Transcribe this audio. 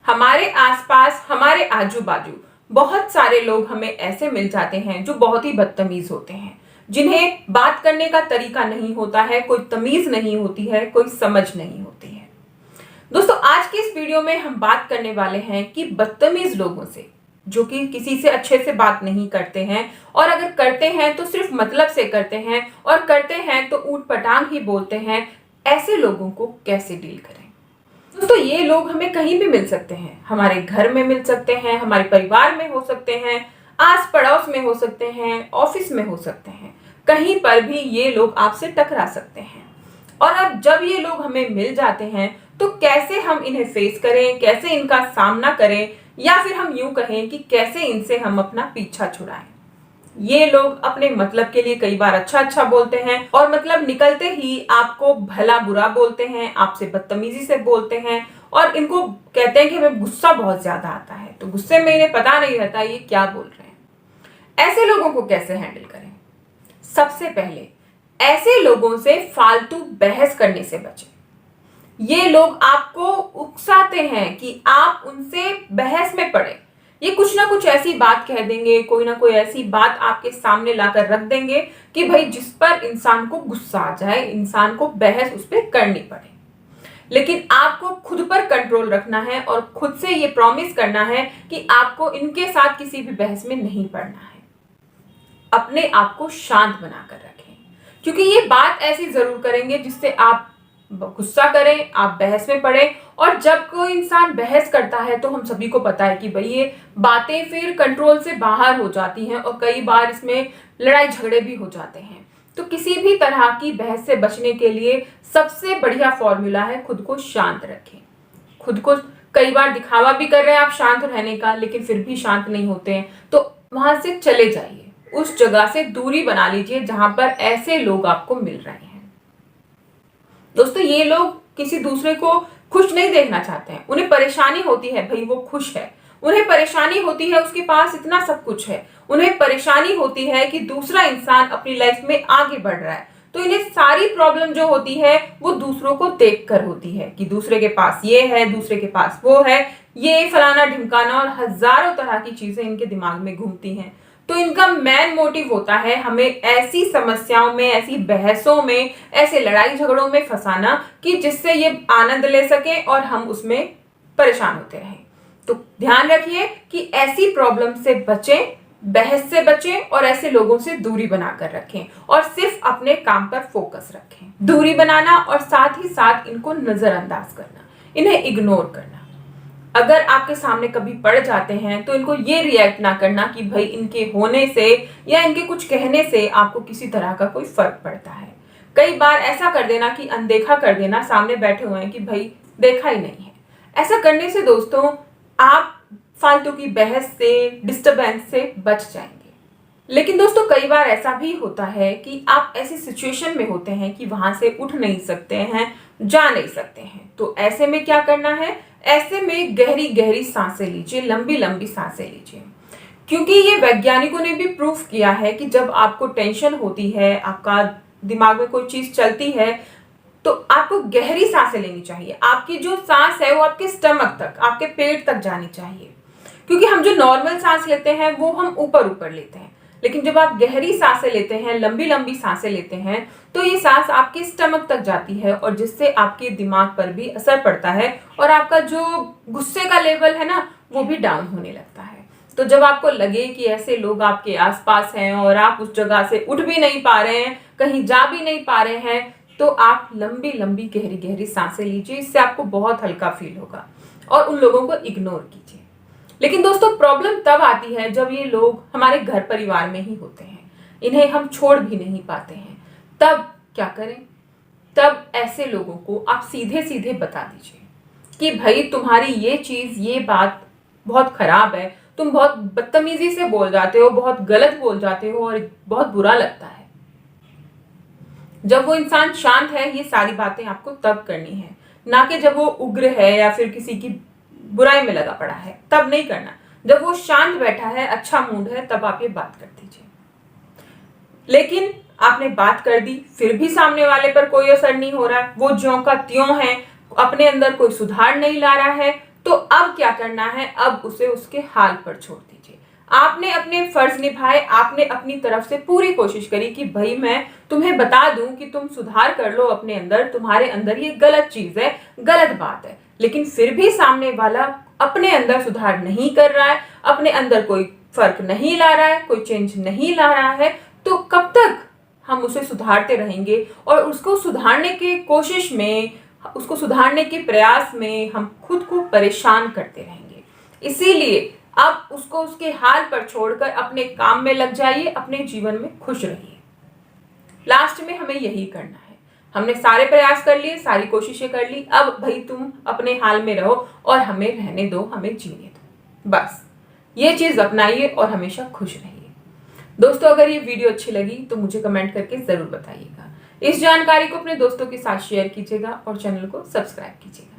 हमारे आसपास, हमारे आजू बाजू बहुत सारे लोग हमें ऐसे मिल जाते हैं जो बहुत ही बदतमीज होते हैं, जिन्हें बात करने का तरीका नहीं होता है, कोई तमीज नहीं होती है, कोई समझ नहीं होती है। दोस्तों, आज की इस वीडियो में हम बात करने वाले हैं कि बदतमीज लोगों से, जो कि किसी से अच्छे से बात नहीं करते हैं और अगर करते हैं तो सिर्फ मतलब से करते हैं और करते हैं तो ऊट पटांग ही बोलते हैं, ऐसे लोगों को कैसे डील करें। दोस्तों, ये लोग हमें कहीं भी मिल सकते हैं, हमारे घर में मिल सकते हैं, हमारे परिवार में हो सकते हैं, आस पड़ोस में हो सकते हैं, ऑफिस में हो सकते हैं, कहीं पर भी ये लोग आपसे टकरा सकते हैं। और अब जब ये लोग हमें मिल जाते हैं तो कैसे हम इन्हें फेस करें, कैसे इनका सामना करें, या फिर हम यूं कहें कि कैसे इनसे हम अपना पीछा छुड़ाएं। ये लोग अपने मतलब के लिए कई बार अच्छा अच्छा बोलते हैं और मतलब निकलते ही आपको भला बुरा बोलते हैं, आपसे बदतमीजी से बोलते हैं और इनको कहते हैं कि हमें गुस्सा बहुत ज्यादा आता है, तो गुस्से में इन्हें पता नहीं रहता ये क्या बोल रहे हैं। ऐसे लोगों को कैसे हैंडल करें? सबसे पहले ऐसे लोगों से फालतू बहस करने से बचें। ये लोग आपको उकसाते हैं कि आप उनसे बहस में पड़े। ये कुछ ना कुछ ऐसी बात कह देंगे, कोई ना कोई ऐसी बात आपके सामने लाकर रख देंगे कि भाई जिस पर इंसान को गुस्सा आ जाए, इंसान को बहस उस पर करनी पड़े। लेकिन आपको खुद पर कंट्रोल रखना है और खुद से ये प्रॉमिस करना है कि आपको इनके साथ किसी भी बहस में नहीं पड़ना है। अपने आप को शांत बनाकर रखें, क्योंकि ये बात ऐसी जरूर करेंगे जिससे आप गुस्सा करें, आप बहस में पड़े। और जब कोई इंसान बहस करता है तो हम सभी को पता है कि भाई ये बातें फिर कंट्रोल से बाहर हो जाती हैं और कई बार इसमें लड़ाई झगड़े भी हो जाते हैं। तो किसी भी तरह की बहस से बचने के लिए सबसे बढ़िया फॉर्मूला है खुद को शांत रखें। खुद को कई बार दिखावा भी कर रहे हैं आप शांत रहने का, लेकिन फिर भी शांत नहीं होते हैं, तो वहां से चले जाइए, उस जगह से दूरी बना लीजिए जहां पर ऐसे लोग आपको मिल रहे हैं। दोस्तों, ये लोग किसी दूसरे को खुश नहीं देखना चाहते हैं, उन्हें परेशानी होती है, भाई वो खुश है, उन्हें परेशानी होती है, उसके पास इतना सब कुछ है, उन्हें परेशानी होती है कि दूसरा इंसान अपनी लाइफ में आगे बढ़ रहा है। तो इन्हें सारी प्रॉब्लम जो होती है वो दूसरों को देखकर होती है कि दूसरे के पास ये है, दूसरे के पास वो है, ये फलाना ढिमकाना, और हजारों तरह की चीजें इनके दिमाग में घूमती हैं। तो इनका मेन मोटिव होता है हमें ऐसी समस्याओं में, ऐसी बहसों में, ऐसे लड़ाई झगड़ों में फंसाना कि जिससे ये आनंद ले सके और हम उसमें परेशान होते रहें। तो ध्यान रखिए कि ऐसी प्रॉब्लम से बचें, बहस से बचें और ऐसे लोगों से दूरी बनाकर रखें और सिर्फ अपने काम पर फोकस रखें। दूरी बनाना और साथ ही साथ इनको नजरअंदाज करना, इन्हें इग्नोर करना। अगर आपके सामने कभी पड़ जाते हैं तो इनको ये रिएक्ट ना करना कि भाई इनके होने से या इनके कुछ कहने से आपको किसी तरह का कोई फर्क पड़ता है। कई बार ऐसा कर देना कि अनदेखा कर देना, सामने बैठे हुए हैं कि भाई देखा ही नहीं है। ऐसा करने से दोस्तों आप फालतू की बहस से, डिस्टरबेंस से बच जाएंगे। लेकिन दोस्तों, कई बार ऐसा भी होता है कि आप ऐसी सिचुएशन में होते हैं कि वहां से उठ नहीं सकते हैं, जा नहीं सकते हैं। तो ऐसे में क्या करना है? ऐसे में गहरी गहरी सांसें लीजिए, लंबी लंबी सांसें लीजिए, क्योंकि ये वैज्ञानिकों ने भी प्रूफ किया है कि जब आपको टेंशन होती है, आपका दिमाग में कोई चीज चलती है, तो आपको गहरी सांसें लेनी चाहिए। आपकी जो सांस है वो आपके स्टमक तक, आपके पेट तक जानी चाहिए, क्योंकि हम जो नॉर्मल सांस लेते हैं वो हम ऊपर ऊपर लेते हैं, लेकिन जब आप गहरी सांसें लेते हैं, लंबी लंबी सांसें लेते हैं, तो ये सांस आपके स्टमक तक जाती है और जिससे आपके दिमाग पर भी असर पड़ता है और आपका जो गुस्से का लेवल है ना वो भी डाउन होने लगता है। तो जब आपको लगे कि ऐसे लोग आपके आसपास हैं और आप उस जगह से उठ भी नहीं पा रहे हैं, कहीं जा भी नहीं पा रहे हैं, तो आप लंबी लंबी गहरी गहरी सांसें लीजिए। इससे आपको बहुत हल्का फील होगा और उन लोगों को इग्नोर कीजिए। लेकिन दोस्तों, प्रॉब्लम तब आती है जब ये लोग हमारे घर परिवार में ही होते हैं, इन्हें हम छोड़ भी नहीं पाते हैं। तब क्या करें? तब ऐसे लोगों को आप सीधे सीधे बता दीजिए कि भाई तुम्हारी ये चीज, ये बात बहुत खराब है, तुम बहुत बदतमीजी से बोल जाते हो, बहुत गलत बोल जाते हो और बहुत बुरा लगता है। जब वो इंसान शांत है, ये सारी बातें आपको तब करनी है, ना कि जब वो उग्र है या फिर किसी की बुराई में लगा पड़ा है, तब नहीं करना। जब वो शांत बैठा है, अच्छा मूड है, तब आप ये बात कर दीजिए। लेकिन आपने बात कर दी, फिर भी सामने वाले पर कोई असर नहीं हो रहा है, वो ज्यों का त्यों है, अपने अंदर कोई सुधार नहीं ला रहा है, तो अब क्या करना है, अब उसे उसके हाल पर छोड़ दीजिए। आपने अपने फर्ज निभाए, आपने अपनी तरफ से पूरी कोशिश करी कि भाई मैं तुम्हें बता दूं कि तुम सुधार कर लो अपने अंदर, तुम्हारे अंदर ये गलत चीज है, गलत बात है, लेकिन फिर भी सामने वाला अपने अंदर सुधार नहीं कर रहा है, अपने अंदर कोई फर्क नहीं ला रहा है, कोई चेंज नहीं ला रहा है, तो कब तक हम उसे सुधारते रहेंगे और उसको सुधारने की कोशिश में, उसको सुधारने के प्रयास में हम खुद को परेशान करते रहेंगे। इसीलिए अब उसको उसके हाल पर छोड़कर अपने काम में लग जाइए, अपने जीवन में खुश रहिए। लास्ट में हमें यही करना है। हमने सारे प्रयास कर लिए, सारी कोशिशें कर ली, अब भाई तुम अपने हाल में रहो और हमें रहने दो, हमें जीने दो। बस ये चीज अपनाइए और हमेशा खुश रहिए। दोस्तों, अगर ये वीडियो अच्छी लगी तो मुझे कमेंट करके जरूर बताइएगा। इस जानकारी को अपने दोस्तों के साथ शेयर कीजिएगा और चैनल को सब्सक्राइब कीजिएगा।